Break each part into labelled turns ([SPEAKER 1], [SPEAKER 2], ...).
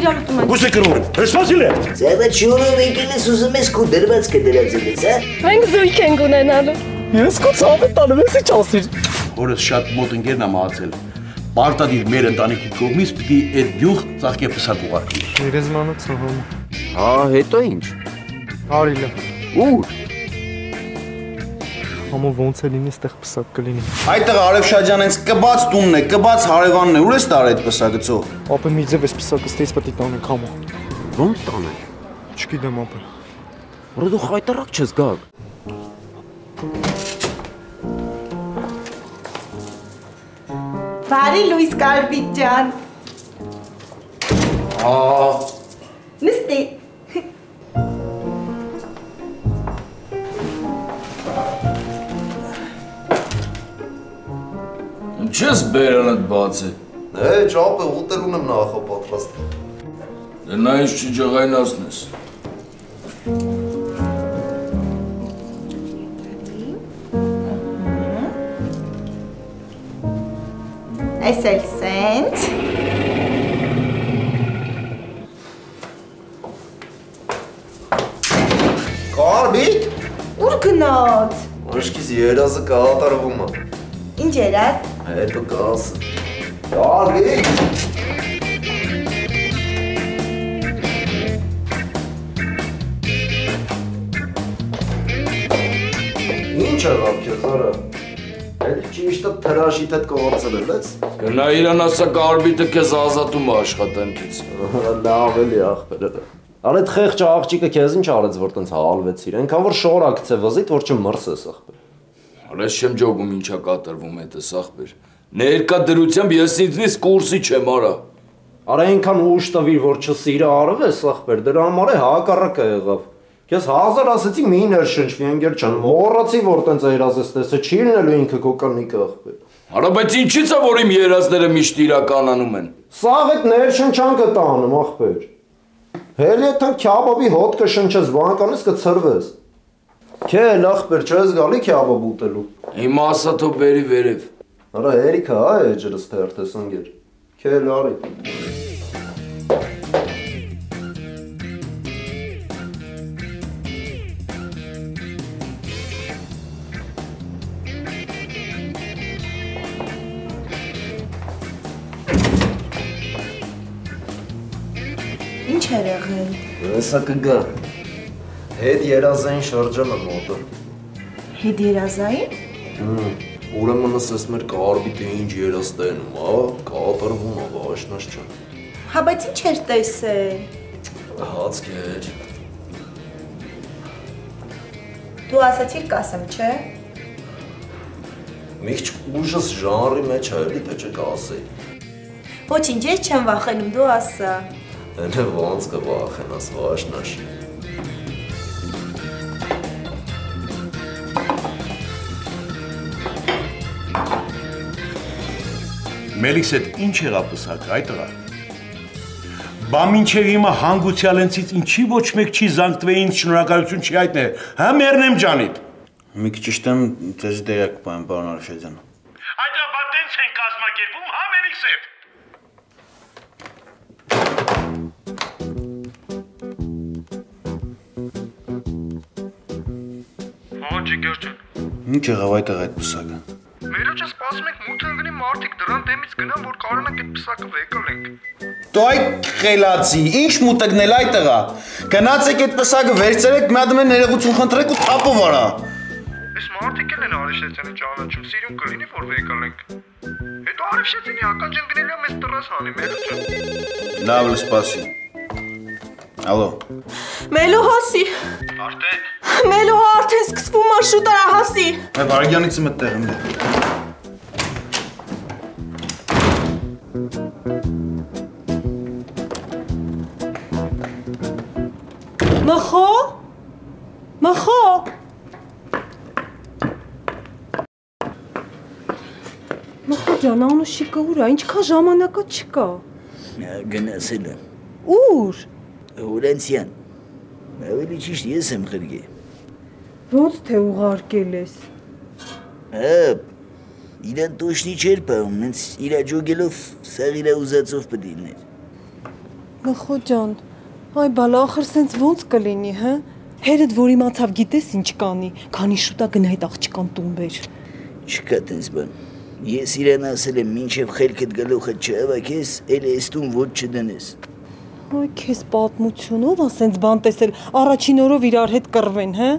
[SPEAKER 1] իրար ուտում ենք։
[SPEAKER 2] Ո՞ւս է կրում։ Հեսպասիլ է։
[SPEAKER 3] Ձևաչյունով եկել ես ուզում ես քո դրվածքը դրածել ես, հա։
[SPEAKER 1] Մենք զույգ ենք ունենալու։
[SPEAKER 4] Ես քո ցավը տանում ես ինչ ասիր։
[SPEAKER 2] Հորս շատ մոտ ընկերն է մահացել։ Պարտադիր մեր ընտանիքի կողմից պիտի այդ գյուղ ծաղկե պսակ ուղարկի։
[SPEAKER 4] Երեզմանը ցավում։
[SPEAKER 5] Հա, հետո ինչ։
[SPEAKER 4] Արիլը։
[SPEAKER 5] Ուր։
[SPEAKER 4] Համո ոնց է լինի ստեղ պսակ կլինի։
[SPEAKER 6] Այդտեղ Արև Շաջյան հենց կբաց տունն է, կբաց հարևանն է, ուր ես տարել այդ պսակը ծո։
[SPEAKER 4] Ապա մի ձև էս պսակը ստես պետք է տանենք համո։
[SPEAKER 5] Ոնց տանենք։
[SPEAKER 4] Չգիտեմ ապա։
[SPEAKER 5] Որը դու խայտարակ չես գակ։
[SPEAKER 7] Բարի լույս Կարպիտ ջան։ Նստի։
[SPEAKER 8] Չես բերանդ բաց է։
[SPEAKER 6] Ճապը ուտելուն եմ նախապատրաստ։
[SPEAKER 8] Դե նա ինչ չջղայնացնես։
[SPEAKER 7] Այս էլ սենց։
[SPEAKER 6] Կարբիտ։
[SPEAKER 7] Ուր գնաց։
[SPEAKER 6] Աշկիս երազը կատարվում է։
[SPEAKER 7] Ինչ երազ։
[SPEAKER 6] Հետո կաս։ Կարբիտ։ Ինչ եղավ քեզ արա։ Էլ ճիշտը թրաշիդ հետ կողոցել ես։
[SPEAKER 8] Գնա իրան ասա Կարբիտը քեզ ազատում է աշխատանքից։
[SPEAKER 6] Լավ էլի ախպերը։ Արդ խեղճ աղջիկը քեզ ինչ արեց որ տենց հալվեցիր։ Այնքան որ շորակցե վզիտ որ չմրսես ախպեր։
[SPEAKER 8] Արես չեմ ջոգում ինչա կատարվում հետս ախպեր։ Ներկա դրությամբ ես ինձնից կուրսի չեմ արա։
[SPEAKER 6] Արա այնքան ուշ տվիր որ չսիրը արվես ախպեր, դրա համար է հակառակը եղավ։ Քեզ 1000 ասեցի մի ներշնչվի ընկեր ջան, մոռացի որ տենց երազես տեսը չի լինելու ինքը քո կնիկը ախպեր։
[SPEAKER 8] Արա բայց ինչի՞ց է որ իմ երազները միշտ իրականանում են։
[SPEAKER 6] Սաղ այդ ներշնչանքը տանում ախպեր։ Հել եթե քյաբաբի հոտ կշնչես, բանականից կցրվես։ Քել ախպեր չես գալի քյաբաբ ուտելու։
[SPEAKER 8] Հիմա ասա թո բերի վերև։
[SPEAKER 6] Արա հերիքը հա էջրս թերթես ընկեր։ Քել արի։
[SPEAKER 7] Ինչ էր եղել։
[SPEAKER 6] Հեսա կգա։ Հետ երազային շրջանը մոտը։
[SPEAKER 7] Հետ երազային։
[SPEAKER 6] Ուրեմն ասես մեր Կարբիտը ինչ երազ տենում, հա, կատարվում է, բաշնաշ չան։
[SPEAKER 7] Հա բայց ինչ էր տեսել։
[SPEAKER 6] Հացքեր։
[SPEAKER 7] Դու ասացիր կասեմ, չէ։
[SPEAKER 6] Մի քիչ ուժս ժանրի մեջ է, էլի թե չկասեի։
[SPEAKER 7] Ոչինչ, ես չեմ վախենում, դու ասա։
[SPEAKER 6] Այնը ոնց կվախենաս, բաշնաշ։
[SPEAKER 2] Մելիքս հետ ինչ եղավ պսակը, այ տղա։ Բա մինչև հիմա հանգուցյալենցից ինչի ոչ մեկ չի զանգտվեին շնորհակալություն չի հայտնել, հա մեռնեմ ջանիդ։
[SPEAKER 6] Մի քիչ իշտեմ ձեզ դերակ պայեմ, պարոն Արշեդյան։
[SPEAKER 2] Այդ բա տենց են կազմակերպում, հա Մելիքս հետ։
[SPEAKER 4] Հա ջիգեր ջան։
[SPEAKER 6] Ինչ եղավ այդտեղ այդ պսակը։
[SPEAKER 4] Մերոջը սպասում ենք մութ ընկնի մարդիկ դրան դեմից գնան որ կարողանանք այդ պսակը վեկալենք։
[SPEAKER 6] Դու այդ խելացի, ինչ մուտակնել այդտեղա։ Գնացեք այդ պսակը վերցրեք, մի հատ մեն ներողություն խնդրեք ու թափով արա։
[SPEAKER 4] Այս մարդիկ են Արիշեցյանի ճանաչում, սիրուն կլինի որ վեկալենք։ Հետո Արիշեցյանի ականջին գնելու մեզ տրաս հանի մերոջը։
[SPEAKER 6] Լավ, սպասի։ Ալո։
[SPEAKER 7] Մելո հասի։
[SPEAKER 4] Արդեն։
[SPEAKER 7] Մելո արդեն սկսվում է շուտ արա հասի։
[SPEAKER 6] Այ Վարգյանից մտտեղ եմ։
[SPEAKER 7] Մխո։ Մխո։ Մխո ջան, անուշիկը ուր է, ինչքան ժամանակա չկա։
[SPEAKER 3] Գնացել եմ։
[SPEAKER 7] Ուր։
[SPEAKER 3] Օրենցյան։ Ավելի ճիշտ ես եմ խրգի։
[SPEAKER 7] Ոնց թե ուղարկել ես։
[SPEAKER 3] Իրան տոշնի չէր պահում, հենց իրա ջոգելով սաղ իրա ուզածով պտիլներ։
[SPEAKER 7] Գլխո ջան, այ բալա ախր սենց ոնց կլինի, հա? Հերդ որ իմացավ գիտես ինչ կանի, քանի շուտա գնա այդ աղջկան տուն բեր։
[SPEAKER 3] Չկա տենց բան։ Ես իրան ասել եմ, մինչև խելքդ գլուխը չհավաքես, էլ ես տուն ոչ չդնես։
[SPEAKER 7] Այ քեզ պատմությունով ասենց բան տեսել, առաջին օրով իրար հետ կռվեն, հա?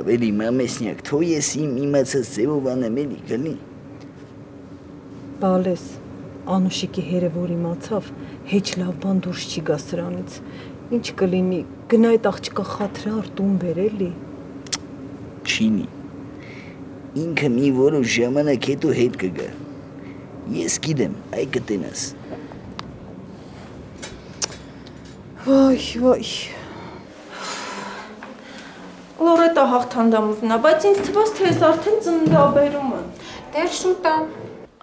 [SPEAKER 3] Ավելի մամեսնյակ, թո ես իմ իմացած ձևով անեմ էլի կլինի։
[SPEAKER 7] Բալես, Անուշիկի հերը որ իմացավ, հեչ լավ բան դուրս չի գա սրանից։ Ինչ կլինի, գնա այդ աղջկա խաթրար տուն բեր էլի։
[SPEAKER 3] Չինի։ Ինքը մի որոշ ժամանակ հետո հետ կգա։ Ես գիտեմ, այ կտենաս։
[SPEAKER 7] Վայ։
[SPEAKER 1] Լորետա հաղթանդամուզնա, բայց ինձ թվաց, թե ես արդեն ծննդաբերում եմ։
[SPEAKER 9] Դեր շուտ է։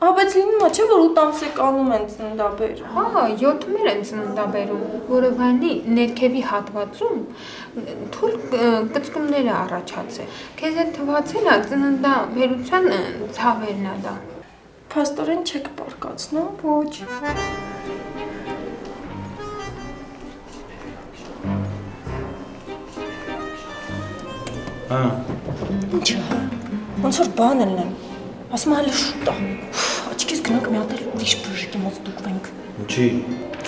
[SPEAKER 1] Բայց լինում է չէ, որ 8 ամսեկանում են ծննդաբերում։
[SPEAKER 9] Հա, 7-ում են ծննդաբերում, որովհետեւ ներքևի հատվածում թույլ կծկումներ է առաջացել։ Քեզ է թվացել է ծննդաբերության ցավերն է դա։
[SPEAKER 1] Փաստորեն չեք պարկացնա։ Ոչ։
[SPEAKER 6] Հա։
[SPEAKER 1] Ինչա։ Ոնց որ բան ելնեմ։ Ասում հələ շուտ է։ Աչքիս գնանք մի հատ էլ ուրիշ բժշկի մոտ դուկվենք։
[SPEAKER 6] Ինչի։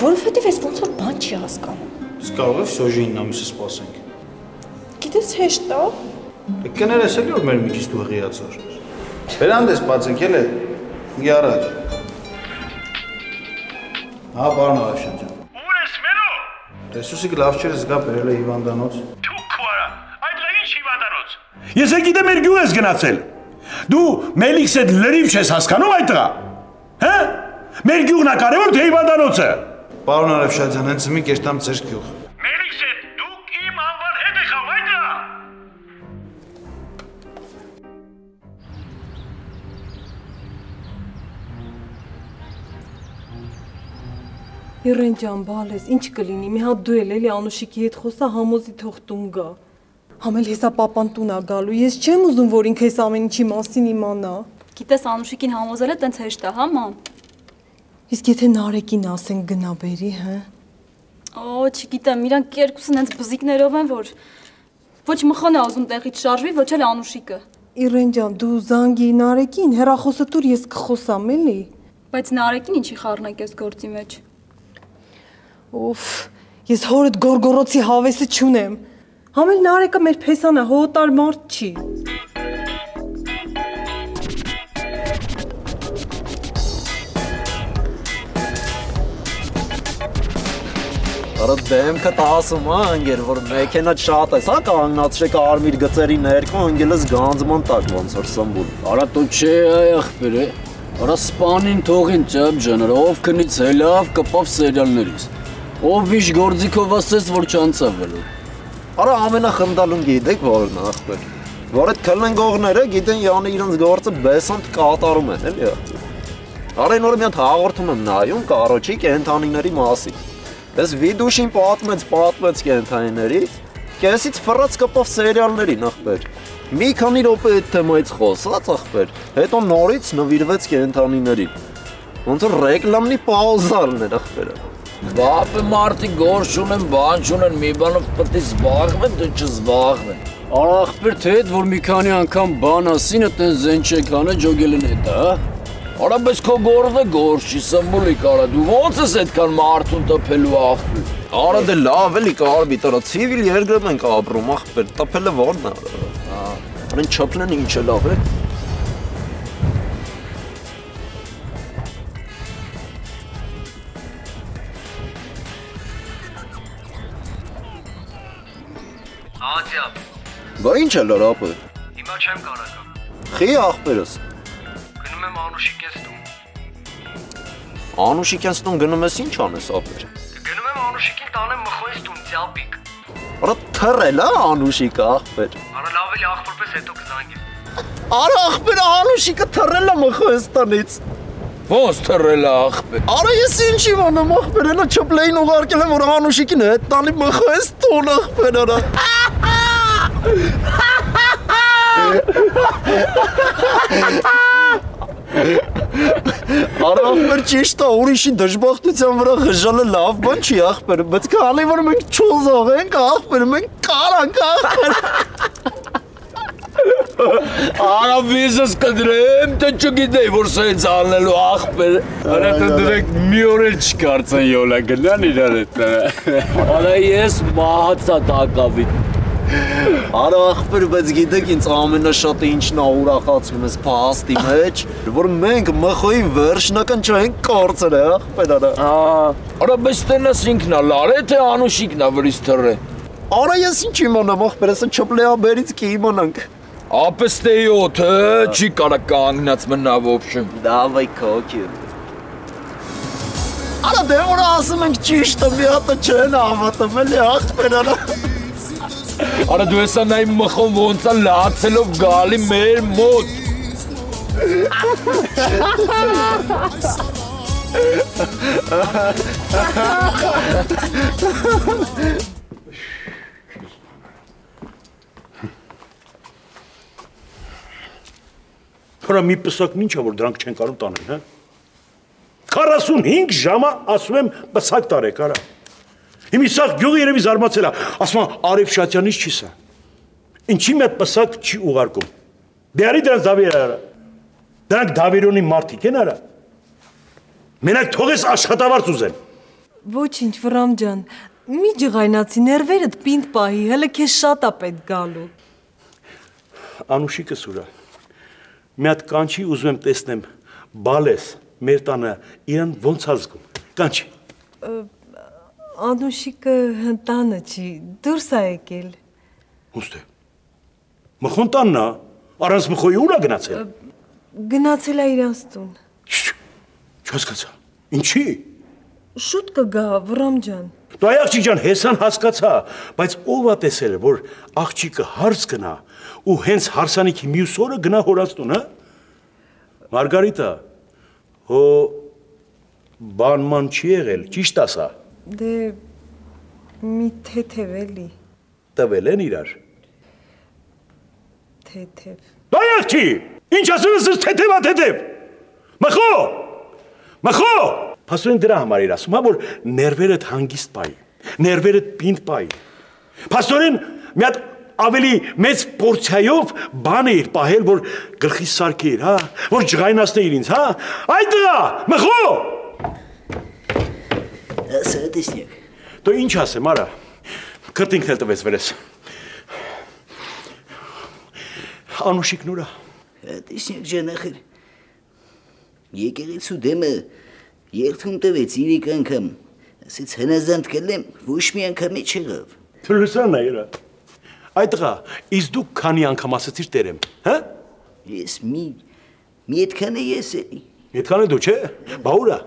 [SPEAKER 1] Որովհետև ես ոնց որ բան չի հասկանում։
[SPEAKER 6] Իսկ կարող է Սոժին ամիսը սպասենք։
[SPEAKER 1] Գիտես հեշտ է։
[SPEAKER 6] Կներես էլի որ մեր միջից դու հղիացար։ Վերանդես բացենք էլ է։ Մի առաջ։ Հա, բարն Արաշյան ջան։
[SPEAKER 2] Ուր ես մենո։
[SPEAKER 6] Ռեսուսիկը լավ չէր զգա բերել է հիվանդանոց։
[SPEAKER 2] Դու քորա, այդ ինչ հիվանդանոց։ Ես գիտեմ մեր գյուղ ես գնացել։ Դու Մելիքս հետ լրիվ չես հասկանում այդ տղա։ Հա? Մեր գյուղն է կարևոր թե հիվանդանոցը։
[SPEAKER 6] Պարոն Արաշյան, հենց մի կերտամ ձեր գյուղ։
[SPEAKER 2] Մելիքս հետ դուք իմ անվան հետ եք խաղ այդ տղա։
[SPEAKER 7] Իրեն ջան, բալես, ինչ կլինի, մի հատ դու էլ էլի Անուշիկի հետ խոսա, համոզի թող տուն գա։ Համել հեսա պապան տուն ա գալու, ես չեմ ուզում, որ ինքը այս ամեն ինչի մասին իմանա։
[SPEAKER 10] Գիտես Անուշիկին համոզելը տենց հեշտ է, հա ման։
[SPEAKER 7] Իսկ եթե Նարեկին ասենք գնա բերի, հա։
[SPEAKER 10] Օ, չգիտեմ, իրանք երկուսն հենց բզիկներով են, որ ոչ Մխոն է ուզում տեղից շարժվի, ոչ էլ Անուշիկը։
[SPEAKER 7] Իրեն ջան, դու զանգի Նարեկին, հեռախոսը տուր, ես կխոսամ, էլի։
[SPEAKER 10] Բայց Նարեկին ինչի խառնեք այս գործի մեջ։
[SPEAKER 7] Օֆ, ես հորդ գորգորոցի հավեսը չունեմ։ Համել Նարեկը մեր փեսան է, հոտար մարդ չի։
[SPEAKER 6] Արա դեմքը տասում անգեր, որ մեքենա շատ ես, հա կանգնացրեք արմիր գծերի ներքո անգելս գանձման տակ ոնց որ սմբուլ։
[SPEAKER 8] Արա դու չէ այ ախպերը։ Արա սպանին թողին ճապ ջաներ, ով քնից հելավ կպավ սերիալներից։ Ով վիշ գործիքով ասես որ չանցավելու։
[SPEAKER 6] Արա ամենախնդալուն գիտեք որն է ախպեր։ Որ այդ քլնգողները գիտեն յանը իրենց գործը բեսանտ կատարում են, էլի։ Արա այն օրը մի հատ հաղորդում եմ նայում կարոջի կենթանիների մասին։ Ես վիդուշին պատմեց կենթանիներից, կեսից ֆռած կպավ սերիալներին ախպեր։ Մի քանի րոպե այդ թեմայից խոսած ախպեր, հետո նորից նվիրվեց կենթանիներին։ Ոնց որ ռեկլամնի պաուզալն էր ախպերը։
[SPEAKER 8] Բապը մարդի գործ չունեն, բան չունեն, մի բանով պետք է զբաղվեն, դե չզբաղվեն։ Արա ախպեր թե այդ որ մի քանի անգամ բան ասին, այդտեն զենչեք անե ջոգելն է դա, հա։ Արա բայց քո գործը գործ չի, սմբուլիկ արա, դու ոնց ես այդքան մարդուն տպելու ախպեր։
[SPEAKER 6] Արա դե լավ էլի կարբի տրա, ցիվիլ երկրում ենք ապրում ախպեր, տպելը որն է։ Արեն չապլեն ինչ է լավ է։
[SPEAKER 4] Ադիապ։
[SPEAKER 6] Բա ինչ է լարապը։
[SPEAKER 4] Հիմա չեմ կարակա։
[SPEAKER 6] Խի ախպերս։
[SPEAKER 4] Գնում եմ Անուշիկես տուն։
[SPEAKER 6] Անուշիկյանց տուն գնում ես ինչ անես ախպեր։
[SPEAKER 4] Գնում եմ Անուշիկին տանեմ Մխոյից տուն ծյապիկ։
[SPEAKER 6] Արա թռել է Անուշիկը ախպեր։
[SPEAKER 4] Արա լավ էլի ախորպես հետո կզանգեմ։
[SPEAKER 6] Արա ախպերը Անուշիկը թռել է Մխոյստանից։
[SPEAKER 8] Ոնց թռել է ախպեր։
[SPEAKER 6] Արա ես ինչ իմանամ ախպեր, հենա չպլեին ուղարկել եմ որ Անուշիկին հետ տանի Մխոյս տուն ախպեր արա։ Արա ախպեր ճիշտ է, ուրիշի դժբախտության վրա խժալը լավ բան չի ախպեր, բայց կանի որ մենք չուզող ենք ախպեր, մենք կարանք ախպեր։
[SPEAKER 8] Արա վիզս կդրեմ, թե չգիտեի, որ սենց անելու ախպեր։ Արա թե դրեք մի օր էլ չկարծեն յոլա գնան իրար հետ։ Արա ես մահացա տակավի։
[SPEAKER 6] Արա ախպեր, բայց գիտեք ինձ ամենաշատը ինչն է ուրախացնում ես փաստի մեջ, որ մենք մխոյի վերջնական չենք կորցրե ախպեր արա։
[SPEAKER 8] Արա բայց տենաս ինքն է լարե, թե Անուշիկն է վրից թռե։
[SPEAKER 6] Արա ես ինչ իմանամ ախպեր, ասա չպլեաբերից կիմանանք։
[SPEAKER 8] Ապես տեի օթը, չի կարա կանգնած մնա ոբշը։
[SPEAKER 6] Դավայ կոքյու։ Արա դե որ ասում ենք ճիշտ է, մի հատը չեն հավատում էլի ախպեր արա։
[SPEAKER 8] Արա դու եսա նայ մխոն ոնց է լացելով գալի մեր մոտ։
[SPEAKER 2] Հորա մի պսակն ինչ է, որ դրանք չեն կարող տանեն, հա? 45 ժամը ասում եմ պսակ տարեք, արա։ Հիմի սաղ գյուղը երևի զարմացել է, ասում է Արև Շատյանից չի սա։ Ինչի մի հատ պսակ չի ուղարկում։ Դե արի դրանց դավեր արա։ Դրանք դավերոնի մարդիկ են արա։ Մենակ թողես աշխատավարձ ուզեն։
[SPEAKER 7] Ոչինչ, Վրամ ջան, մի ջղայնացի ներվերդ պինդ պահի, հələ քեզ շատ է պետք գալու։
[SPEAKER 2] Անուշիկս ուրա։ Մի հատ կանչի ուզում եմ տեսնեմ, բալես, մեր տանը իրան ոնց ազգում, կանչի։
[SPEAKER 7] Անուշիկը տանը չի, դուրս է եկել։
[SPEAKER 2] Ուստ է, մխոն տանն է, առանց մխոյի ուր է գնացել։
[SPEAKER 7] Գնացել է իրանց տուն։
[SPEAKER 2] Չհասկացա, ինչի։
[SPEAKER 7] Շուտ կգա, Վրամ ջան։
[SPEAKER 2] Դու այ աղջիկ ջան, հեսան հասկացա, բայց ով է տեսել, որ աղջիկը հարց գնա ու հենց հարսանիքի մյուս օրը գնա հորած տուն, հա։ Մարգարիտա, հո բանման չի եղել, ճիշտ ասա։
[SPEAKER 7] Դե մի թեթև էլի։
[SPEAKER 2] Տվել են իրար։
[SPEAKER 7] Թեթև։
[SPEAKER 2] Դու այ աղջի, ինչ ասում ես թեթևա թեթև։ Մխո։ Մխո։ Փաստորեն դրա համար էր ասում, հա, որ ներվերդ հանգիստ պայի, ներվերդ պինդ պայի։ Փաստորեն մի հատ ավելի մեծ պորցիայով բան էր պահել, որ գլխի սարքեր, հա, որ ջղայնացներ ինձ, հա։ Այ տղա, մխո։
[SPEAKER 3] Ասա տեսնեք։
[SPEAKER 2] Դու ինչ ասեմ, արա։ Քրտինքն էլ տվեց վրես։ Անուշիկն ուրա։
[SPEAKER 3] Տեսնեք ջան, ախր։ Եկեղեցու դեմը երթուն տվեց իրիկ անգամ, ասեց հնազանդ կլեմ, ոչ մի անգամ է չեղավ։
[SPEAKER 2] Թրուսան այրա։ Այ տղա, իս դու քանի անգամ ասեցիր տերեմ, հա։
[SPEAKER 3] Ես մի այդքան է ես էլի։
[SPEAKER 2] Այդքան է դու, չէ, բա ուրա։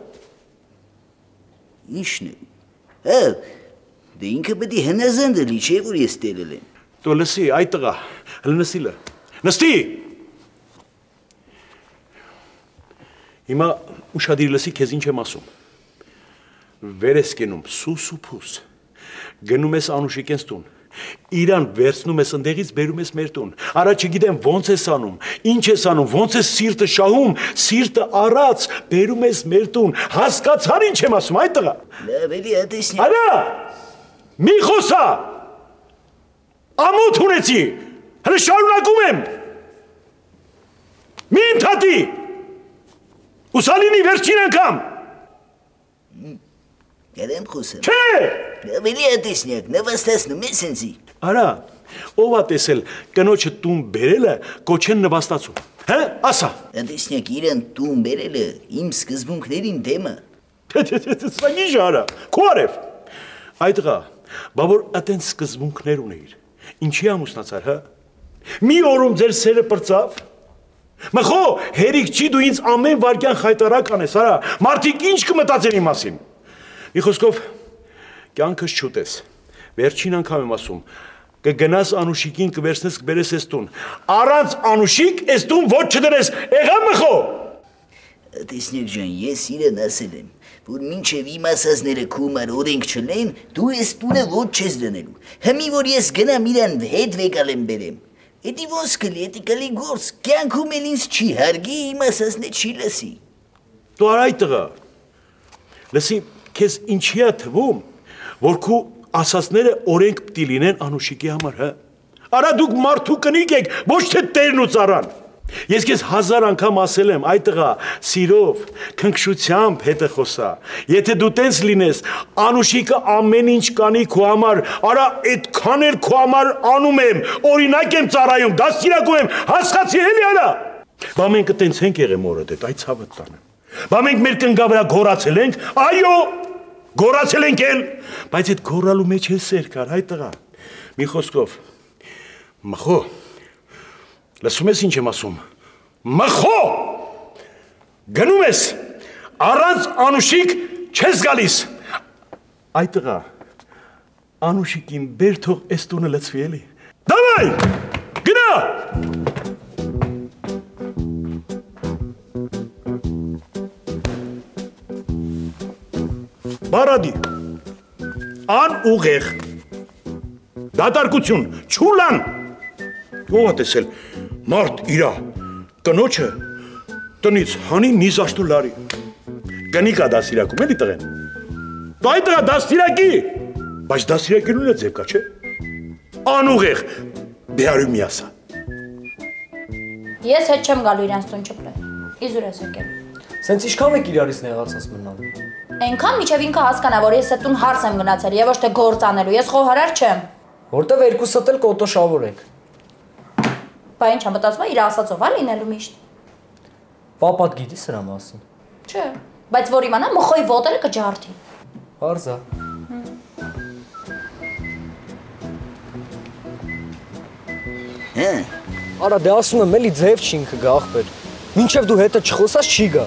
[SPEAKER 3] Ինչն է։ Հա, դե ինքը պետք է հնազանդ էլի, չէ, որ ես տերել եմ։
[SPEAKER 2] Դու լսի, այ տղա, հələ նստի լը։ Նստի։ Հիմա ուշադիր լսի, քեզ ինչ եմ ասում։ Վեր ես կենում սուս ու փուս, գնում ես Անուշիկենց տուն, իրան վերցնում ես ընդեղից բերում ես մեր տուն, արա չգիտեմ ոնց ես անում, ինչ ես անում, ոնց ես սիրտը շահում, սիրտը առած, բերում ես մեր տուն, հասկացար ինչ եմ ասում, այ տղա։
[SPEAKER 3] Լավ էլի ատեսնի։
[SPEAKER 2] Արա, մի խոսա, ամոթ ունեցի, հələ շարունակում եմ, մի ընդհատի, ուսալինի վերջին անգամ։
[SPEAKER 3] Գարեմ խոսեմ։
[SPEAKER 2] Չէ։
[SPEAKER 3] Լավ էլի ատեսնյակ, նվաստացնում ես ինձի։
[SPEAKER 2] Արա, ով է տեսել կնոջը տուն բերելը կոչեն նվաստացում, հա, ասա։
[SPEAKER 3] Ատեսնյակ իրան տուն բերելը իմ սկզբունքներին դեմ է։
[SPEAKER 2] Սա ինչ արա, քո արև։ Այդ տղա, բա որ այդեն սկզբունքներ ունեիր, ինչի ամուսնացար, հա։ Մի օրում ձեր սերը պրծավ։ Մխո, հերիք չի դու ինձ ամեն վարկյան խայտարակ անես, արա, մարդիկ ինչ կմտածեն իմ մասին։ Մի խոսքով, կյանքս չուտես, վերջին անգամ եմ ասում, կգնաս Անուշիկին կվերցնես կբերես ես տուն, առանց Անուշիկ ես տուն ոչ չդրես, եղա մխո։
[SPEAKER 3] Տեսնեք ջան, ես իրեն ասել եմ, որ մինչև իմ ասածները քո համար օրենք չլեն, դու ես տունը ոչ չես դնելու, հմի որ ես գնամ իրան հետ վեկալ եմ բերեմ, Էդի ոնց կլի, էդի կլի գործ, կյանքում էլ ինձ չի հարգի, իմ ասածն է չի լսի։
[SPEAKER 2] Դու արա այդ տղա։ Լսի, քեզ ինչի է թվում, որ քու ասածները օրենք պիտի լինեն Անուշիկի համար, հա։ Արա դուք մարդու կնիկ եք, ոչ թե տերն ու ծառան։ Ես քեզ 1000 անգամ ասել եմ, այդ տղա, սիրով, քնքշությամբ հետը խոսա։ Եթե դու տենց լինես, Անուշիկը ամեն ինչ կանի քո համար, արա այդքան էլ քո համար անում եմ, օրինակ եմ ծառայում, դաստիարակում եմ, հասկացի էլի արա։ Բա մենք տենց ենք եղեմ օրդ այդ, այդ ցավը տանը։ Բա մենք մեր կնգա վրա գորացել ենք, այո, գորացել ենք էլ, բայց այդ գորալու մեջ էլ սեր կար, հայ տղա։ Մի խոսքով, մխո, լսում ես ինչ եմ ասում, մխո, գնում ես, առանց Անուշիկ չես գալիս, այ տղա, Անուշիկին բեր թող էս տունը լծվի էլի, դավայ, գնա, բարադի, անուղեղ, դատարկություն, չուլան, ով է տեսել, մարդ իրա, կնոչը, տնից հանի նիզաշտու լարի, գնիկա դաստիրակում էլի տղեն, դու այդ տղա դաստիրակի, բայց դաստիրակելուն է ձև կա, չէ, անուղեղ, բեարու միասա։
[SPEAKER 11] Ես հետ չեմ գալու իրանց տուն չպրել, իզուր ես եկել։
[SPEAKER 12] Սենց իշքան եք իրարից նեղացած մնալու։
[SPEAKER 11] Այնքան միջև ինքը հասկանա, որ ես այդ տուն հարս եմ գնացել եւ ոչ թե գործ անելու, ես խոհարար չեմ։
[SPEAKER 12] Որտեվ երկուսդ էլ կոտոշավոր եք։
[SPEAKER 11] Բա ինչ մտածում եմ իր ասածով ա լինելու միշտ։
[SPEAKER 12] Պապատ գիտի սրա մասին։
[SPEAKER 11] Չէ, բայց որ իմանա մխոյի ոտերը կջարդի։
[SPEAKER 12] Հարզա։
[SPEAKER 3] Հա։
[SPEAKER 12] Արա դե ասում եմ էլի ձև չի ինքը գա ախպեր։ Մինչև դու հետը չխոսած չի գա։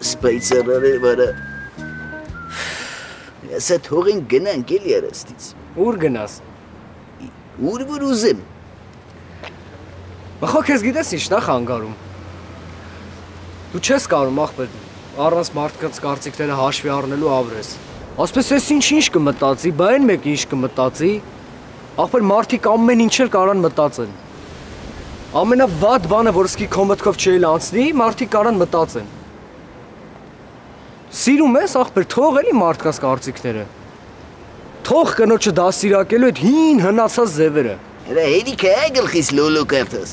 [SPEAKER 3] Սպայցարարը վարա։ Ասա թողին գնանք էլի արաստից։
[SPEAKER 12] Ուր գնաս։
[SPEAKER 3] Ուր որ ուզեմ։
[SPEAKER 12] Բախո քեզ գիտես ինչն է խանգարում։ Դու չես կարող ախպեր առանց մարդկանց կարծիքները հաշվի առնելու ապրես։ Ասես էս ինչ կմտածի, բա այն մեկ ինչ կմտածի։ Ախպեր մարդիկ ամեն ինչ էլ կարան մտածեն։ Ամենավատ բանը, որ սկի քո մտքով չի անցնի, մարդիկ կարան մտածեն։ Սիրում ես ախպեր, թող էլի մարդկանց կարծիքները։ Թող կնոջը դաստիարակելու այդ հին հնացած ձևերը։
[SPEAKER 3] Հələ հերիքը է գլխից լոլոկարտես։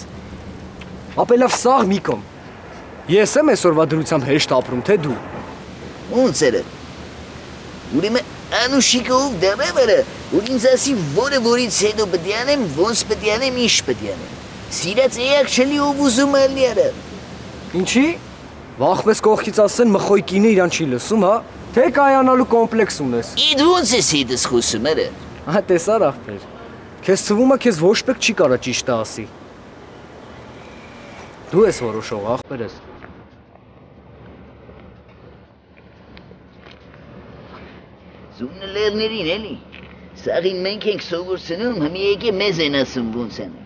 [SPEAKER 12] Ապելավ սաղ մի կոմ։ Ես եմ այսօրվա դրությամբ հեշտ ապրում, թե դու։
[SPEAKER 3] Ոնց էր։ Ուրեմն Անուշիկով դեռևս, որ ինձ ասի որը որից հետո պետք է անեմ, ոնց պետք է անեմ, ինչ պետք է անեմ։ Սիրած էակ չելի ով ուզում ալի արա։
[SPEAKER 12] Ինչի։ Վախմես կողքից ասեն մխոյ կինը իրան չի լսում, հա։ Թե կայանալու կոմպլեքս ունես։
[SPEAKER 3] Իդ ոնց ես հետս խոսում արա։
[SPEAKER 12] Հա տեսար ախպեր։ Քեզ թվում է քեզ ոչ մեկ չի կարա ճիշտը ասի։ Դու ես որոշող ախպեր ես։
[SPEAKER 3] Զունը լերներին էլի։ Սաղին մենք ենք սովորցնում, հմի եկե մեզ են ասում ոնց անենք։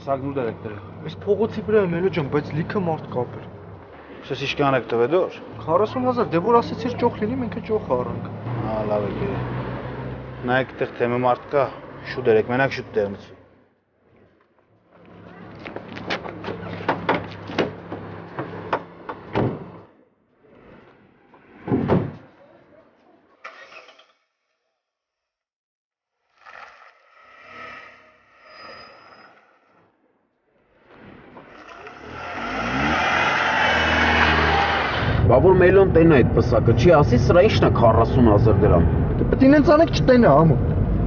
[SPEAKER 4] Սագնու դիրեկտոր։ Այս փողոցի վրա եմ ելո ջան, բայց լիքը մարդ կապեր։ Սես իշքան եք տվել դոր։ 40000, դե որ ասեցիր ճոխ լինի, մենք է ճոխ առանք։ Հա, լավ է գերի։ Նայեք տեղ թեմը մարդ կա, շուտ երեք, մենակ շուտ տեղնցի։
[SPEAKER 5] Բա որ Մելոն տենա այդ պսակը, չի ասի սրա ինչն է 40000 դրամ։
[SPEAKER 4] Դե պետք է ինձ անեք չտենա համը։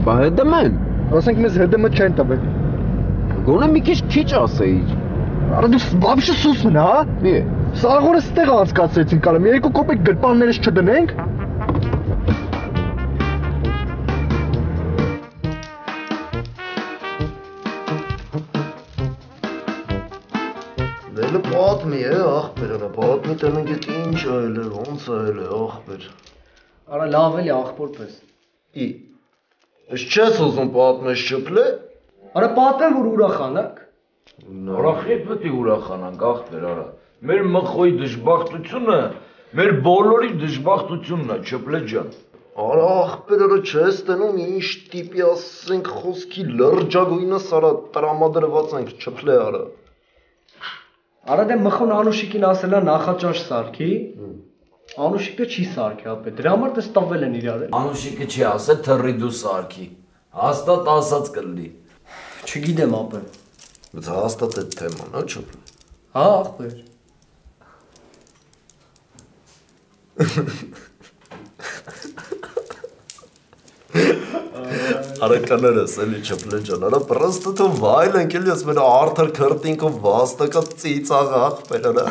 [SPEAKER 5] Բա ՀԴՄ են։
[SPEAKER 4] Ասենք մեզ ՀԴՄ չեն տվել։
[SPEAKER 5] Գոնե մի քիչ ասեիր։
[SPEAKER 4] Արա դու բաբշը սուսն հա։
[SPEAKER 5] Մի։
[SPEAKER 4] Սաղորը ստեղ անցկացրեցին կալեմ, 2 կոպեկ գրպաններս չդնենք։
[SPEAKER 13] Դելը պատմի է ախպերը, պատմի տնենք ինչ այլ է, ոնց այլ է ախպեր։
[SPEAKER 12] Արա լավ էլի ախպոր պես։
[SPEAKER 13] Ի։ Ես չես ուզում պատմես շփլե։
[SPEAKER 12] Արա պատմեմ որ ուրախանաք։
[SPEAKER 14] Արա խիտ պետք է ուրախանանք ախպեր, արա։ Մեր մխոյի դժբախտությունը Մեր բոլորի դժբախտությունն է, Չպլե ջան։
[SPEAKER 13] Արա ախպերերը չես տենում ինչ տիպի ասենք խոսքի լրջագույնս արա տրամադրված ենք Չպլե արա։
[SPEAKER 12] Արա դե մխուն Անուշիկին ասելա նախաճաշ սարքի, Անուշիկը չի սարքի ապե, դրա համար դες տվել են իրար։
[SPEAKER 8] Անուշիկը չի ասել թռի դու սարքի, հաստատ ասած կլինի։
[SPEAKER 12] Չգիտեմ ապե։
[SPEAKER 13] Բայց հաստատ է թեման, հա Չպլե։
[SPEAKER 12] Հա ախպեր։
[SPEAKER 13] Արականներս էլի Չպլե ջան, արա պրստը թո վայլ ենք էլի ես մեր արդար քրտինքով վաստակա ծիծաղ ախպեր արա։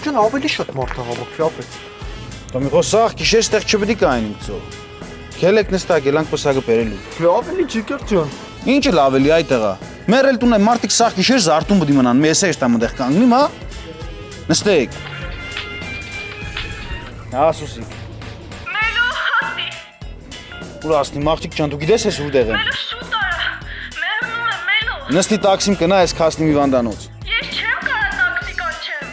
[SPEAKER 4] Ջան ավելի շատ մարդ է հավաքվի ապե։ Դա մի խոսախ գիշեր ստեղ չպետք է այն ինքծո։ Քելեք նստակ եlank պսակը բերելու։ Դե ավելի ջիկեր ջան։ Ինչը լավ էլի այդտեղա։ Մերել տուն է մարդիկ սախ գիշեր զարտում պետք մնան, մեզ է շտամ այդտեղ կանգնիմ, հա։ Նստեք։ Հա սուսիկ։
[SPEAKER 15] Մելո հատի։
[SPEAKER 4] Ուր ասնի մաղջիկ ջան, դու գիտես ես որտեղ եմ։
[SPEAKER 15] Մելո շուտ արա։ Մերնում եմ մելո։
[SPEAKER 4] Նստի տաքսիմ կնա ես քասնի մի վանդանոց։
[SPEAKER 15] Ես չեմ կարա տաքսի կանչեմ։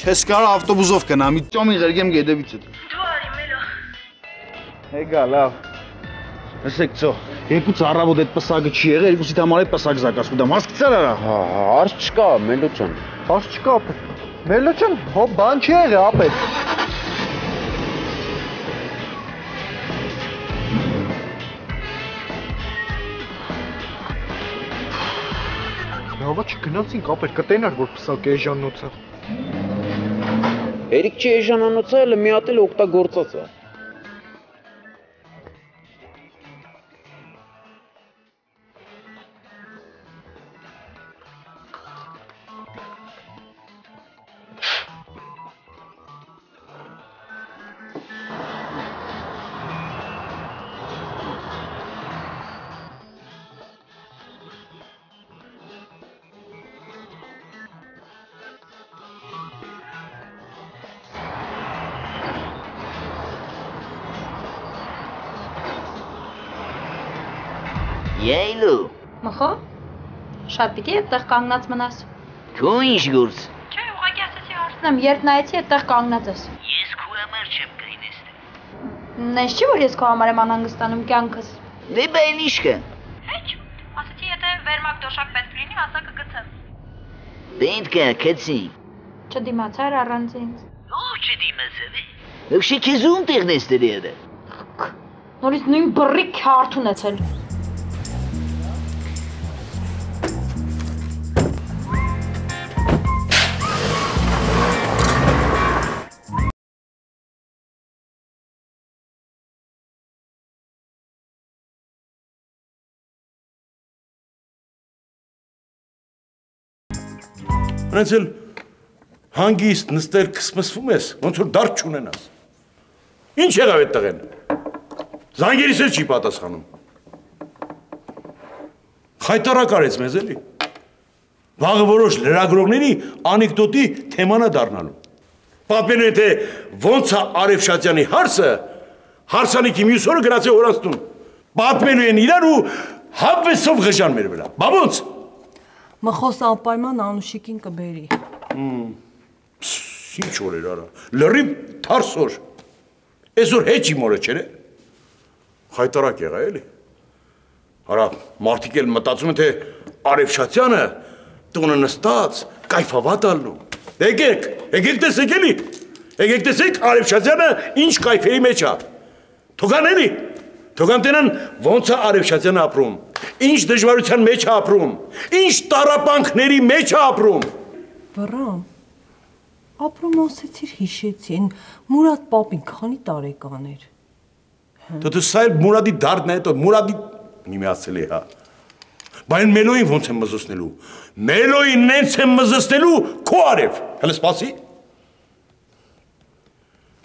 [SPEAKER 4] Չես կարա ավտոբուսով կնա, մի ծոմի ղերգեմ գեդևից է։
[SPEAKER 15] Դու արի մելո։
[SPEAKER 4] Հեգա լավ։ Լսեք ծո, երկու ծառավոտ այդ պսակը չի եղել, երկուսիդ համար է պսակ զակասու դա մասկցար արա։
[SPEAKER 5] Հա, հարց չկա, Մելո ջան։
[SPEAKER 4] Հարց չկա ապե։ Մելո ջան, հո բան չի եղել ապե։ Լավա չգնացինք ապեր, կտենար որ պսակ էժանոցը։
[SPEAKER 5] Երիք չի էժանանոցը, էլ մի հատ էլ օգտագործած է։
[SPEAKER 3] Յայլո։
[SPEAKER 11] Մխո։ Շատ պիտի այդտեղ կանգնած մնաս։
[SPEAKER 3] Քո ինչ գործ։
[SPEAKER 11] Չէ, ուղղակի ասեցի հարցնեմ, երբ նայեցի այդտեղ կանգնած ես։
[SPEAKER 3] Ես քո համար չեմ գային այստեղ։
[SPEAKER 11] Նես չի որ ես քո համար եմ անհանգստանում կյանքս։
[SPEAKER 3] Դե բան ինչ կա։
[SPEAKER 11] Հեչ։ Ասեցի եթե վերմակ դոշակ պետք լինի, ասա կգցեմ։
[SPEAKER 3] Պետք է քցի։
[SPEAKER 11] Չդիմացար առանց ինձ։
[SPEAKER 3] Ո՞վ չդիմացավ։ Ողջի քեզ ում տեղն ես դրել։
[SPEAKER 11] Նորից նույն բռի քարտ ունեցել։
[SPEAKER 2] Հենց էլ հանգիստ նստել կսմսվում ես, ոնց որ դարդ չունենաս։ Ինչ եղավ այդ տղեն։ Զանգերիս էլ չի պատասխանում։ Խայտարակ արեց մեզ էլի։ Վաղը որոշ լրագրողների անեկդոտի թեմանա դառնալու։ Պատմելու են թե ոնց է Արևշատյանի հարսը հարսանիքի մյուս օրը գնաց է հորաստուն։ Պատմելու են իրար ու հավեսով ղժան մեր վրա։ Բա ոնց։
[SPEAKER 7] Մխոս անպայման Անուշիկին կբերի։
[SPEAKER 2] Ինչ որ էր արա։ Լրիվ թարսոր։ Այսօր հեչ իմ օրը չէ։ Խայտարակ եղա էլի։ Արա մարդիկ էլ մտածում են թե Արևշատյանը տունը նստած կայֆավատ ալնում։ Եկեք տեսեք էլի։ Եկեք տեսեք Արևշատյանը ինչ կայֆերի մեջ է։ Թողան էլի։ Թողան տենան ոնց է Արևշատյանը ապրում։ Ինչ դժվարության մեջ է ապրում։ Ինչ տառապանքների մեջ է ապրում։
[SPEAKER 7] Վռամ։ Ապրում ասեցիր հիշեցին Մուրադ պապին քանի տարեկան էր։
[SPEAKER 2] Դու սա էլ Մուրադի դարդն է, հետո Մուրադի մի միացել է, հա։ Բայց Մելոին ոնց եմ մզուսնելու։ Մելոին նենց եմ մզուսնելու քո արև։ Հələ սպասի։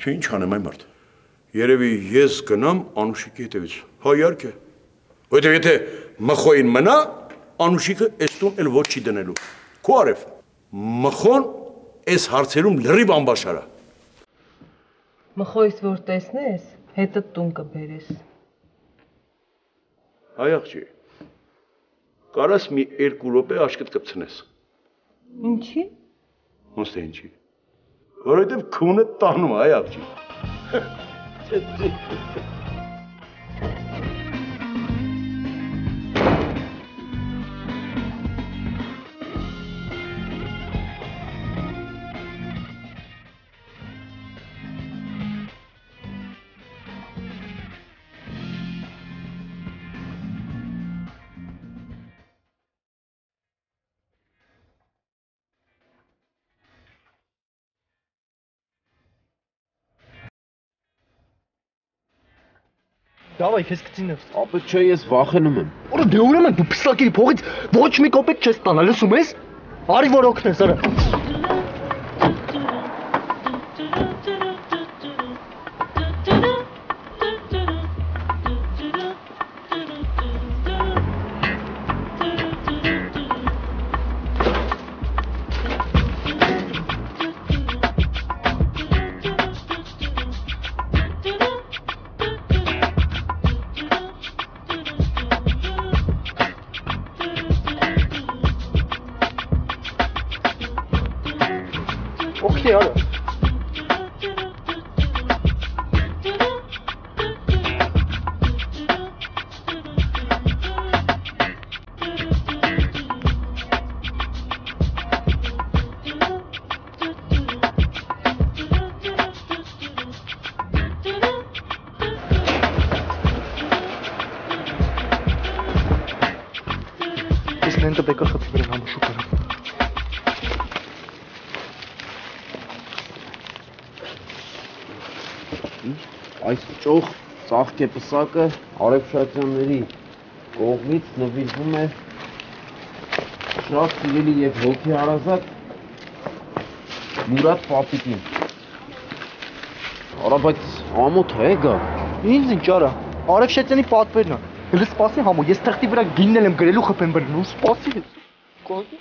[SPEAKER 2] Չէ, ինչ անեմ այ մարդ։ Երևի ես գնամ Անուշիկի հետևից։ Հա իհարկե։ Որտեղ եթե մխոին մնա, Անուշիկը այս տուն էլ ոչ չի դնելու։ Քո արև։ Մխոն այս հարցերում լրիվ անբաշար է։
[SPEAKER 7] Մխոյս որ տեսնես, հետը տուն կբերես։
[SPEAKER 2] Հայ աղջի։ Կարաս մի 2 րոպե աշկդ կպցնես։
[SPEAKER 7] Ինչի։
[SPEAKER 2] Ոնց թե ինչի։ Որովհետև քունը տանում է, այ աղջի։
[SPEAKER 12] Դավայ, քեզ կծինեմ։
[SPEAKER 5] Ապա չէ, ես վախենում եմ։
[SPEAKER 12] Որը դե ուրեմն դու փսակերի փողից ոչ մի կոպեկ չես տանա, լսում ես։ Արի որ օգնես, արա։ Okay, Alter. Ist nennt der Bäcker hat über den Namen Schucker.
[SPEAKER 5] Այս ճոխ ծաղկե պսակը Արեփշատյանների կողմից նվիրվում է շատ սիրելի եւ հոգի հարազատ Մուրադ պապիկին։ Արա բայց ամոթ է գա։
[SPEAKER 12] Ինձ ինչ արա, Արեփշատյանի պատվերն է։ Հələ սպասի համո, ես թղթի վրա գիննել եմ գրելու խփեմ բռնում, սպասի ես։ Կողի։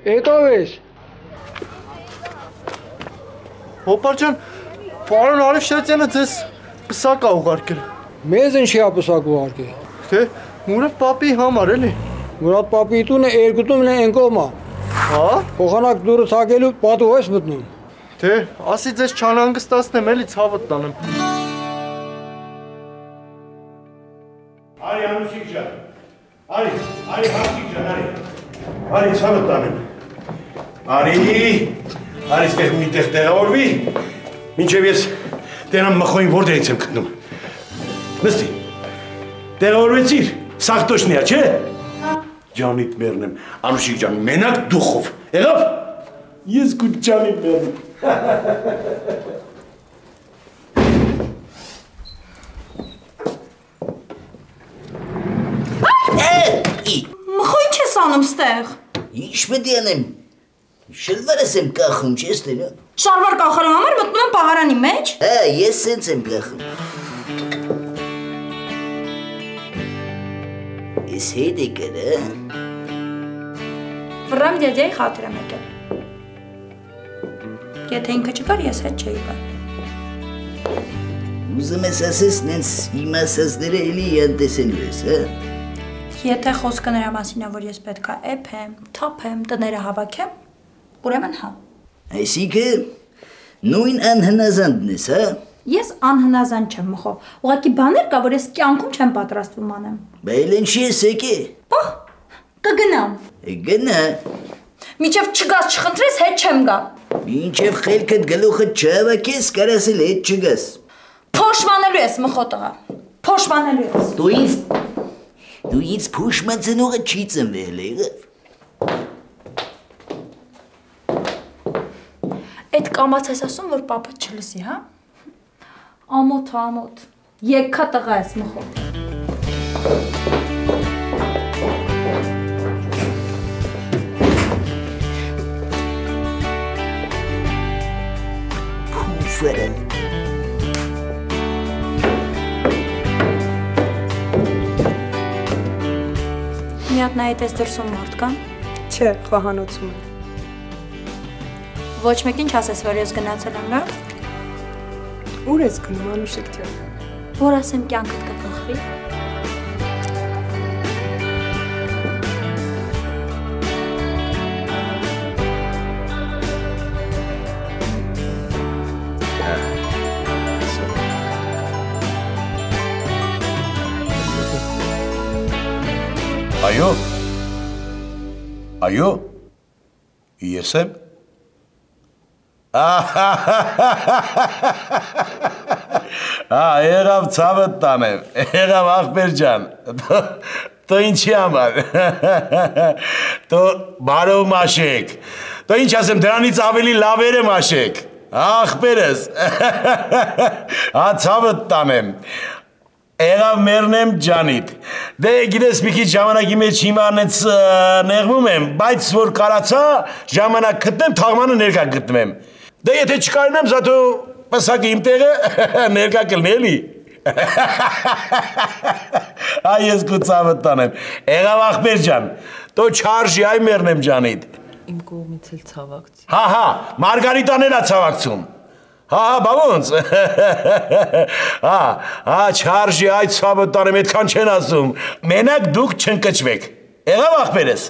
[SPEAKER 12] Եկավ ես։ Հոպարջան, պարոն Արեփշատյանը ձեզ պսակ ա ուղարկել։
[SPEAKER 16] Մեզ ինչի ա պսակ ուղարկել։
[SPEAKER 12] Թե Մուրադ պապի համար էլի։
[SPEAKER 16] Մուրադ պապի տունը երկու տունն է են կողմա։
[SPEAKER 12] Հա։
[SPEAKER 16] Փոխանակ դուրս հագելու պատու ես մտնում։
[SPEAKER 12] Թե ասի ձեզ չանհանգստացնեմ էլի ցավդ տանեմ։
[SPEAKER 2] Արի Անուշիկ ջան։ Արի Հակիկ ջան, արի։ Արի ցավդ տանեմ։ Արի ստեղ մի տեղ տեղավորվի, մինչև ես տենամ մխոին որտեղից եմ գտնում։ Նստի, տեղավորվեցիր, սաղ տոշնի ա, չէ։ Ջանիդ մերն եմ, Անուշիկ ջան, մենակ դուխով, եղավ։ Ես կուտ ջանիդ մերն եմ։
[SPEAKER 11] Մխո ինչ ես անում ստեղ։
[SPEAKER 3] Ինչ պետք է անեմ։ Շլվարս եմ կախում, չես տենում։
[SPEAKER 11] Շարվար կախելու համար մտնում եմ պահարանի մեջ։
[SPEAKER 3] Հա, ես սենց եմ կախում։ Ես հետ եկել, հա։
[SPEAKER 11] Վռամ դյադյայի խաթր եմ եկել։ Եթե ինքը չկար, ես հետ չէի գալ։
[SPEAKER 3] Ուզում ես ասես նենց իմասածները էլի յանտեսելու ես, հա?
[SPEAKER 11] Եթե խոսքը նրա մասին է, որ ես պետքա էփեմ, թափեմ, տները հավաքեմ, ուրեմն հա։
[SPEAKER 3] Այսինքն նույն անհնազանդն ես, հա?
[SPEAKER 11] Ես անհնազանդ չեմ, մխո։ Ուղղակի բաներ կա, որ ես կյանքում չեմ պատրաստվում անեմ։
[SPEAKER 3] Բայց ինչի ես եկե։
[SPEAKER 11] Պահ, կգնամ։
[SPEAKER 3] Գնա։
[SPEAKER 11] Միջև չգաս չխնդրես, հետ չեմ գա։
[SPEAKER 3] Մինչև խելքդ գլուխդ չհավաքես, կարաս էլ հետ չգաս։
[SPEAKER 11] Փոշմանելու ես, մխո տղա։ Փոշմանելու ես։
[SPEAKER 3] Դու ինձ փոշման ծնողը չի ծնվել, եղավ։
[SPEAKER 11] Այդ կամաց ես ասում, որ պապը չլսի, հա? Ամոթ, ամոթ, եկքա տղա ես մխո։
[SPEAKER 3] Փուֆերը։
[SPEAKER 11] Մի հատ նայ այդպես դրսում մարդ կան։
[SPEAKER 7] Չէ, խոհանոցում եմ։
[SPEAKER 11] Ոչ մեկին չասես, որ ես գնացել եմ, լա։
[SPEAKER 7] Ուր ես գնում, Անուշիկ ջան։
[SPEAKER 11] Որ ասեմ կյանքդ կփոխվի։
[SPEAKER 2] Այո։ Այո։ Ես եմ։ Եղավ ցավը տանեմ, եղավ ախպեր ջան, տո ինչի համար, տո բարով մաշեք, տո ինչ ասեմ, դրանից ավելի լավերը մաշեք, ախպերս, ցավը տանեմ, եղավ մերնեմ ջանիտ, դե գիտես մի քիչ ժամանակի մեջ հիմա անեց նեղվում եմ, բայց որ կարացա ժամանակ գտնեմ, թաղմանը ներկա գտնեմ, դե եթե չկարնեմ, զատո պսակը իմ տեղը ներկա կլնի էլի, ես կու ծավը տանեմ, եղավ ախպեր ջան, տո չարժի այ մերնեմ ջանիտ,
[SPEAKER 7] Իմ կողմից էլ ցավակցի։
[SPEAKER 2] Հա, Մարգարիտաներ ա ցավակցում։ Հա, բա ոնց։ Հա, չարժի այդ ցավը տանեմ, այդքան չեն ասում։ Մենակ դուք չընկճվեք։ Եղավ ախպերս։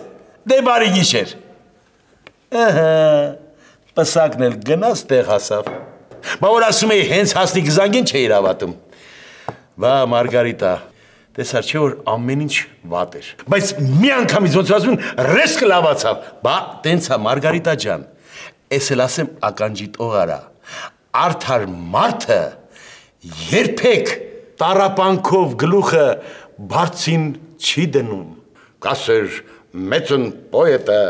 [SPEAKER 2] Դե բարի գիշեր։ Պսակն էլ գնաց տեղ հասավ։ Բա որ ասում էի հենց հասնի գզանգին չէի հավատում։ Բա Մարգարիտա, տեսար չէ որ ամեն ինչ վատ էր։ Բայց մի անգամից ոնց ասում ռեսկը լավացավ։ Բա տենց է Մարգարիտա ջան։ Էս էլ ասեմ ականջի տողարա։ Արդար մարդը երբեք տարապանքով գլուխը բարձին չի դնում։ Կասեր մեծն պոետը։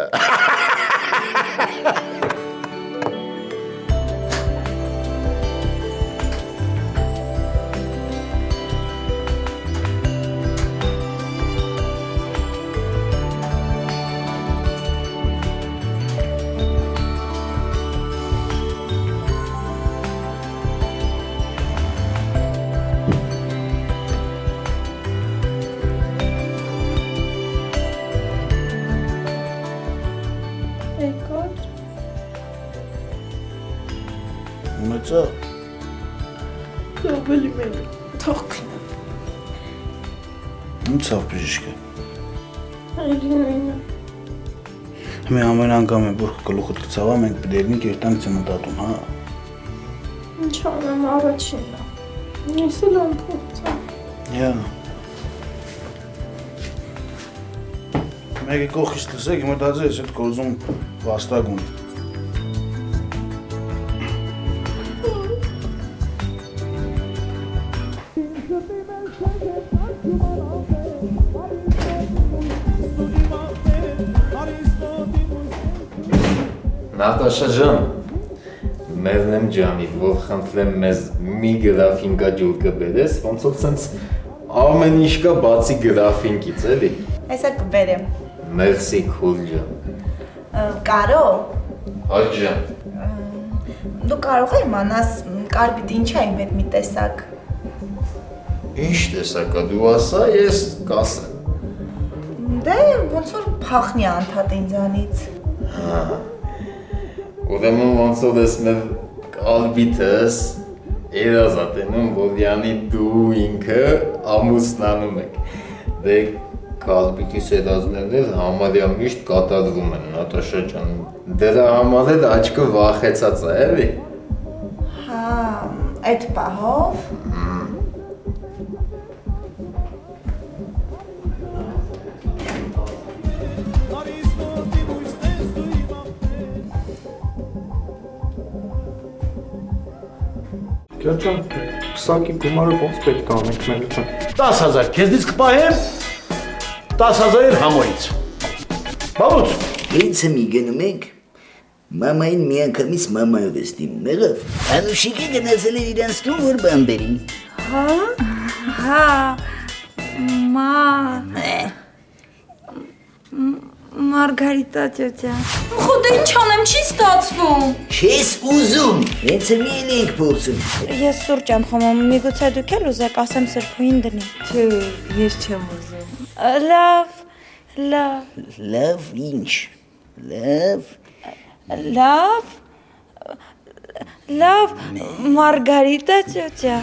[SPEAKER 1] Ավելի մեն, թող կնա։
[SPEAKER 4] Ում ծավ բժիշկը։
[SPEAKER 1] Այլի նույնը։
[SPEAKER 4] Մի ամեն անգամ է, որ գլուխդ կծավա, մենք պդերնիկ երտանք ծննդատուն, հա։
[SPEAKER 1] Ինչ անեմ առաջինն է։ Ես էլ ամփոփցա։
[SPEAKER 4] Յա։ Մեկի կողքից լսեք, հիմա դարձել ես այդ գործում վաստագուն։
[SPEAKER 17] Նատաշա ջան, մերնեմ ջանի, որ խնդրեմ մեզ մի գրաֆինկա ջուր կբերես, ոնց որ սենց ամեն ինչ կա բացի գրաֆինկից, էլի։
[SPEAKER 11] Այսա կբերեմ։
[SPEAKER 17] Մերսի քուլ ջան։
[SPEAKER 11] Կարո։
[SPEAKER 17] Հաճ ջան։
[SPEAKER 11] Դու կարող ես իմանաս կարբիտ ինչ է իմ հետ մի տեսակ։
[SPEAKER 17] Ինչ տեսակա դու ասա, ես կասեմ։
[SPEAKER 11] Դե ոնց որ փախնի անդադ ինձանից։
[SPEAKER 17] Ուրեմն ոնց որ ես մեր կալբիթս, երազատենում, որ յանի դու ինքը ամուսնանում եք։ Դե կազմիկի սերազներն էլ համարյա միշտ կատարվում են, Նատաշա ջան։ Դրա համար էլ աչքը վախեցած է, էլի։
[SPEAKER 11] Հա, այդ պահով։
[SPEAKER 6] Գերջան, պսակի գումարը ոնց պետք է անենք Մելիքան։
[SPEAKER 2] 10,000 քեզնից կպահեմ, 10,000 համոյից։ Բաբուց։
[SPEAKER 3] Հենց մի գնում ենք, մամային միանգամից մամայով ես դիմում, եղավ։ Անուշիկի գնացել էր իրանց տուն, որ բան բերի։
[SPEAKER 11] Հա, Մարգարիտա տյոտյա։
[SPEAKER 10] Խոդ ինչ անեմ, չի ստացվում։
[SPEAKER 3] Չես ուզում, հենց մի էլ ենք փորձում։
[SPEAKER 11] Ես սուրճ եմ խմում, միգուցե դուք էլ ուզեք ասեմ սրբույն դնի։
[SPEAKER 7] Չէ, ես չեմ ուզում։
[SPEAKER 3] Լավ ինչ,
[SPEAKER 11] լավ, Մարգարիտա տյոտյա։